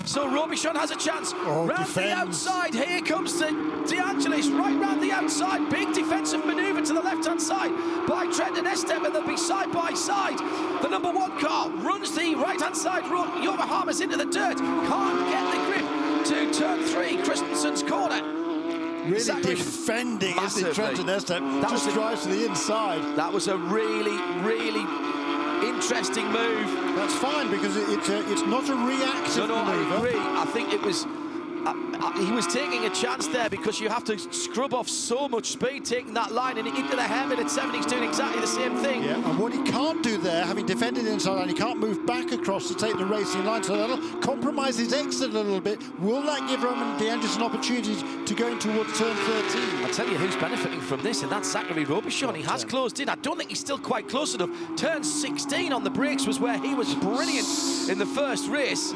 So Robichon has a chance. Round the outside, here comes De Angelis, right round the outside. Big defensive manoeuvre to the left-hand side by Trent and Estep, and they'll be side by side. The number 1 car runs the right-hand side road. Yokohama's into the dirt. Can't get the grip to turn 3, Christensen's corner. Really Zachary defending, isn't it, massively. Trent and Estep? Just drives to the inside. That was a really, really interesting move. That's fine, because it's not a reactive No, manoeuvre. I agree. I think it was... he was taking a chance there, because you have to scrub off so much speed taking that line, and into the hairpin at 7, he's doing exactly the same thing. Yeah, and what he can't do there, having defended the inside line, he can't move back across to take the racing line, so that'll compromise his exit a little bit. Will that give Roman De Angelis an opportunity to go in towards turn 13? I'll tell you who's benefiting from this, and that's Zachary Robichon. He has closed in. I don't think he's still quite close enough. Turn 16 on the brakes was where he was brilliant in the first race.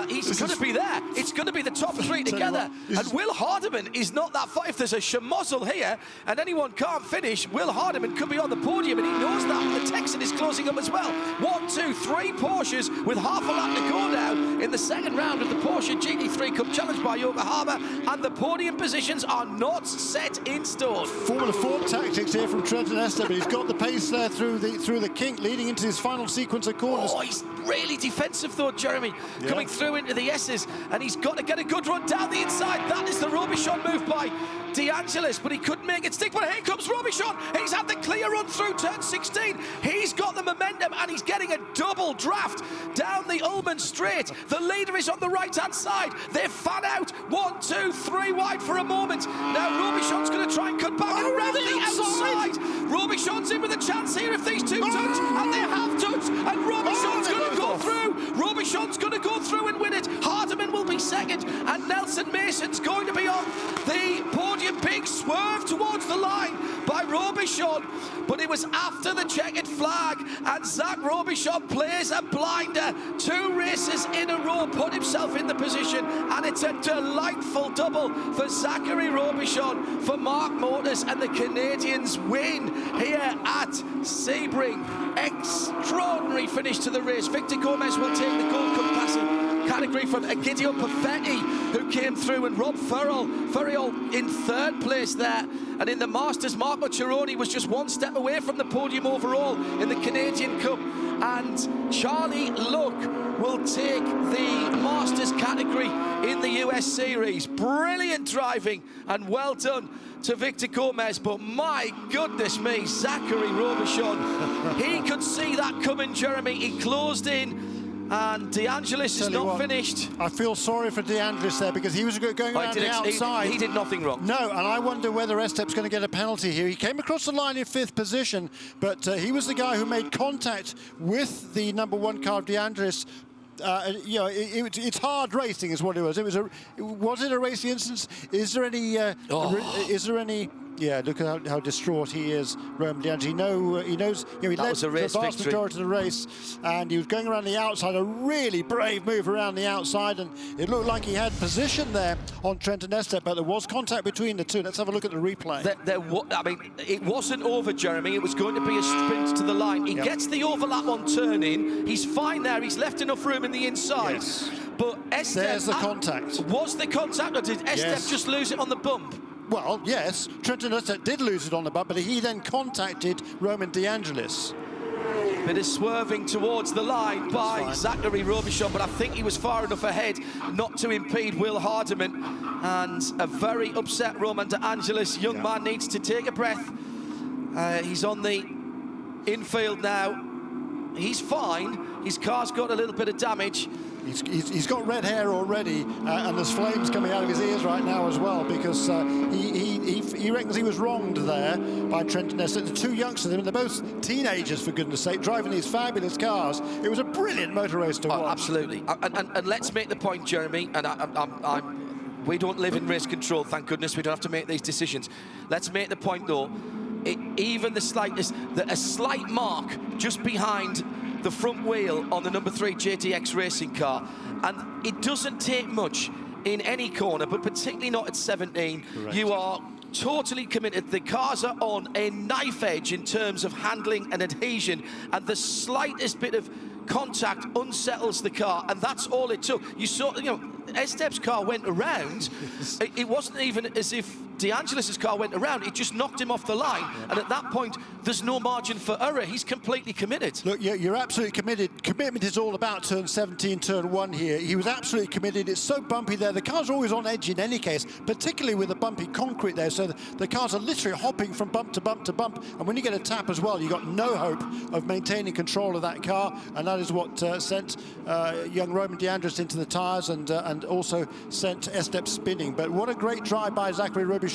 He's going to be there. It's going to be the top 3 together. And Will Hardiman is not that far. If there's a schmozzle here and anyone can't finish, Will Hardiman could be on the podium, and he knows that. The Texan is closing up as well. 1, 2, 3 Porsches with half a lap to go now in the second round of the Porsche GT3 Cup Challenge by Yokohama, and the podium positions are not set in stone. Formula 4 tactics here from Trent and Estep, but he's got the pace there through the kink, leading into his final sequence of corners. Oh, he's really defensive though, Jeremy. Coming through into the S's, and he's got to get a good run down the inside. That is the Robichon move by De Angelis, but he couldn't make it stick. But here comes Robichon. He's had the clear run through turn 16. He's got the momentum, and he's getting a double draft down the Ullman straight. The leader is on the right-hand side. They fan out 1, 2, 3 wide for a moment. Now Robichon's going to try and cut back around the outside. Robichon's in with a chance here if these 2 touch, and they have touched, and Robichon's going to go through. Robichon's going to go through and win it. Hardiman will be second, and Nelson Mason's going to be on the podium. Big swerve towards the line by Robichon, but it was after the checkered flag, and Zach Robichon plays a blinder. 2 races in a row, put himself in the position, and it's a delightful double for Zachary Robichon, for Mark Motors, and the Canadians win here at Sebring. Extraordinary finish to the race. Victor Gomez will take the Gold Cup Classic category from Egidio Perfetti, who came through, and Rob Furriel in 3rd place there. And in the Masters, Marco Cironi was just 1 step away from the podium overall in the Canadian Cup. And Charlie Luck will take the Masters category in the US Series. Brilliant driving, and well done to Victor Gomez, but my goodness me, Zachary Robichon, he could see that coming, Jeremy. He closed in, and De Angelis is not finished. I feel sorry for De Angelis there, because he was going around the outside. He did nothing wrong. No, and I wonder whether Estep's going to get a penalty here. He came across the line in 5th position, but he was the guy who made contact with the number 1 car of De Angelis. You know, it's hard racing is what it was. Was it a racing instance? Is there any Yeah, look at how distraught he is, Roman DeAngelis. He knows, he led was a race the vast victory. majority of the race, and he was going around the outside, a really brave move around the outside, and it looked like he had position there on Trenton Estep, but there was contact between the two. Let's have a look at the replay. I mean, it wasn't over, Jeremy. It was going to be a sprint to the line. He gets the overlap on turn-in. He's fine there. He's left enough room in the inside. Yes. But Estep... There's the contact. Was the contact, or did Estep just lose it on the bump? Well, yes, Trenton Estep did lose it on the bump, but he then contacted Roman DeAngelis. Bit of swerving towards the line by Zachary Robichon, but I think he was far enough ahead not to impede Will Hardiman. And a very upset Roman DeAngelis. Young man needs to take a breath. He's on the infield now. He's fine. His car's got a little bit of damage. He's got red hair already, and there's flames coming out of his ears right now as well, because he reckons he was wronged there by Trenton Estep. The two youngsters, I mean, they're both teenagers, for goodness sake, driving these fabulous cars. It was a brilliant motor race to watch. Absolutely. And let's make the point, Jeremy, and we don't live in race control, thank goodness. We don't have to make these decisions. Let's make the point, though, even the slightest, a slight mark just behind the front wheel on the number 3 GTX racing car, and it doesn't take much in any corner, but particularly not at 17. Correct. You are totally committed. The cars are on a knife edge in terms of handling and adhesion, and the slightest bit of contact unsettles the car, and that's all it took. You saw, Estep's car went around. It wasn't even as if DeAngelis' car went around. It just knocked him off the line, and at that point, there's no margin for error. He's completely committed. Look, you're absolutely committed. Commitment is all about turn 17, turn 1 here. He was absolutely committed. It's so bumpy there. The car's always on edge in any case, particularly with the bumpy concrete there. So the cars are literally hopping from bump to bump to bump. And when you get a tap as well, you've got no hope of maintaining control of that car. And that is what sent young Roman DeAngelis into the tyres and also sent Estep spinning. But what a great drive by Zachary Robichon.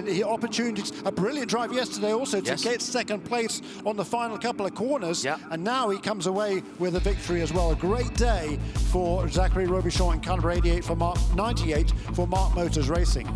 He opportunities, a brilliant drive yesterday also to get second place on the final couple of corners. And now he comes away with a victory as well. A great day for Zachary Robichon in car number 88 for Mark, 98 for Mark Motors Racing.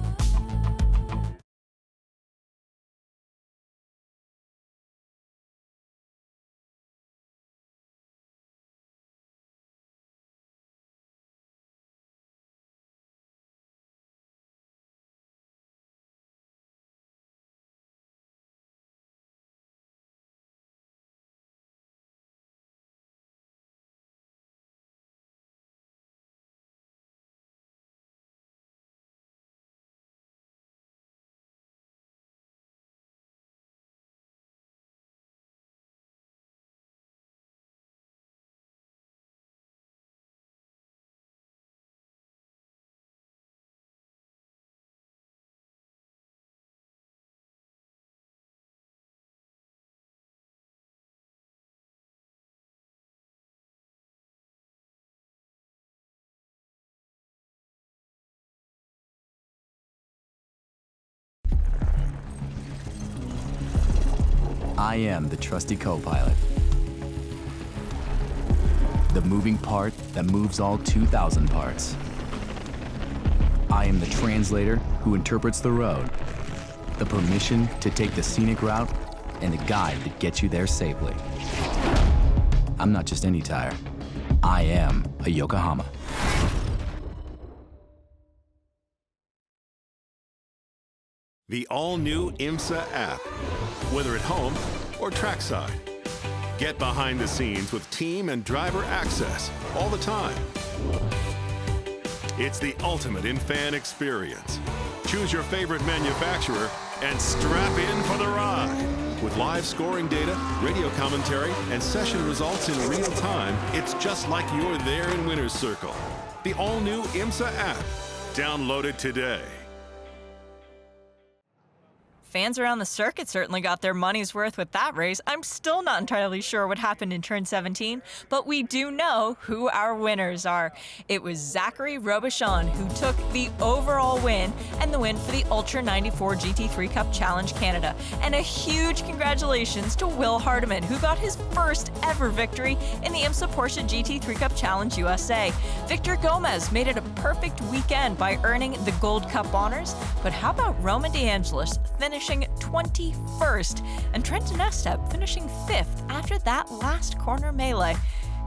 I am the trusty co-pilot. The moving part that moves all 2,000 parts. I am the translator who interprets the road, the permission to take the scenic route, and the guide that gets you there safely. I'm not just any tire. I am a Yokohama. The all-new IMSA app, whether at home or trackside. Get behind the scenes with team and driver access all the time. It's the ultimate in fan experience. Choose your favorite manufacturer and strap in for the ride. With live scoring data, radio commentary, and session results in real time, it's just like you're there in Winner's Circle. The all-new IMSA app. Download it today. Fans around the circuit certainly got their money's worth with that race. I'm still not entirely sure what happened in turn 17, but we do know who our winners are. It was Zachary Robichon who took the overall win and the win for the Ultra 94 GT3 Cup Challenge Canada. And a huge congratulations to Will Hardiman, who got his first ever victory in the IMSA Porsche GT3 Cup Challenge USA. Victor Gomez made it a perfect weekend by earning the Gold Cup honors. But how about Roman DeAngelis finished finishing 21st, and Trenton Estep finishing 5th after that last corner melee.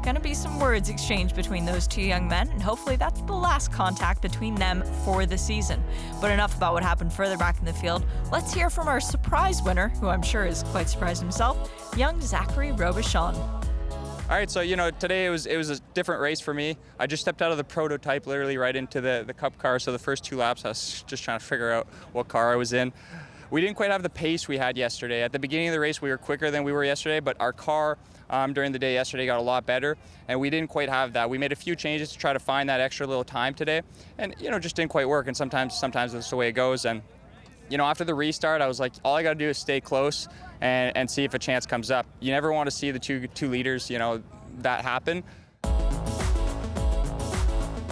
Gonna be some words exchanged between those two young men, and hopefully that's the last contact between them for the season. But enough about what happened further back in the field. Let's hear from our surprise winner, who I'm sure is quite surprised himself, young Zachary Robichon. All right, so today it was a different race for me. I just stepped out of the prototype literally right into the Cup car, so the first 2 laps I was just trying to figure out what car I was in. We didn't quite have the pace we had yesterday. At the beginning of the race we were quicker than we were yesterday, but our car during the day yesterday got a lot better, and we didn't quite have that. We made a few changes to try to find that extra little time today, and just didn't quite work, and sometimes that's the way it goes. And after the restart, I was like, all I got to do is stay close and see if a chance comes up. You never want to see the two leaders, that happen.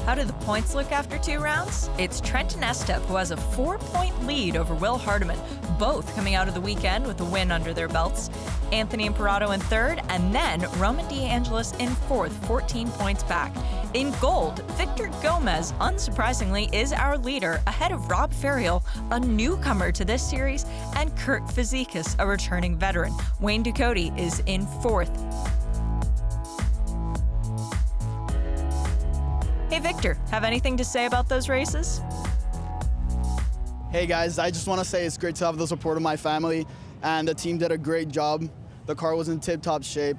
How do the points look after 2 rounds? It's Trenton Estep who has a 4-point lead over Will Hardiman, both coming out of the weekend with a win under their belts. Anthony Imparato in 3rd, and then Roman DeAngelis in 4th, 14 points back. In gold, Victor Gomez, unsurprisingly, is our leader, ahead of Rob Ferriel, a newcomer to this series, and Kurt Fazekas, a returning veteran. Wayne Ducote is in 4th. Hey Victor, have anything to say about those races? Hey guys, I just want to say it's great to have the support of my family, and the team did a great job. The car was in tip-top shape.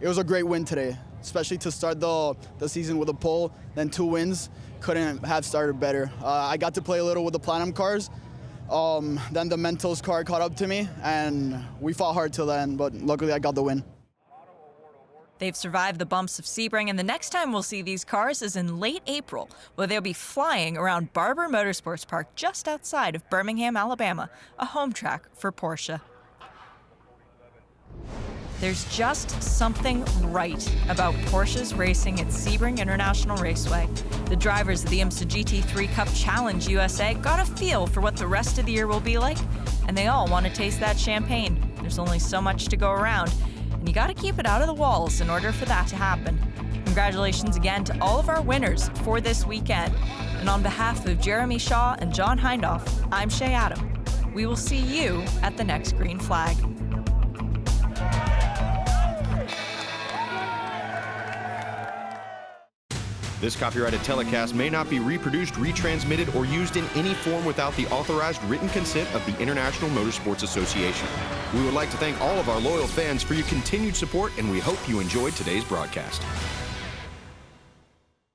It was a great win today, especially to start the season with a pole, then 2 wins. Couldn't have started better. I got to play a little with the Platinum cars. Then the Mentos car caught up to me, and we fought hard till the end, but luckily I got the win. They've survived the bumps of Sebring, and the next time we'll see these cars is in late April, where they'll be flying around Barber Motorsports Park just outside of Birmingham, Alabama, a home track for Porsche. There's just something right about Porsche's racing at Sebring International Raceway. The drivers of the IMSA GT3 Cup Challenge USA got a feel for what the rest of the year will be like, and they all want to taste that champagne. There's only so much to go around, and you got to keep it out of the walls in order for that to happen. Congratulations again to all of our winners for this weekend. And on behalf of Jeremy Shaw and John Hindhoff, I'm Shay Adam. We will see you at the next green flag. This copyrighted telecast may not be reproduced, retransmitted, or used in any form without the authorized written consent of the International Motorsports Association. We would like to thank all of our loyal fans for your continued support, and we hope you enjoyed today's broadcast.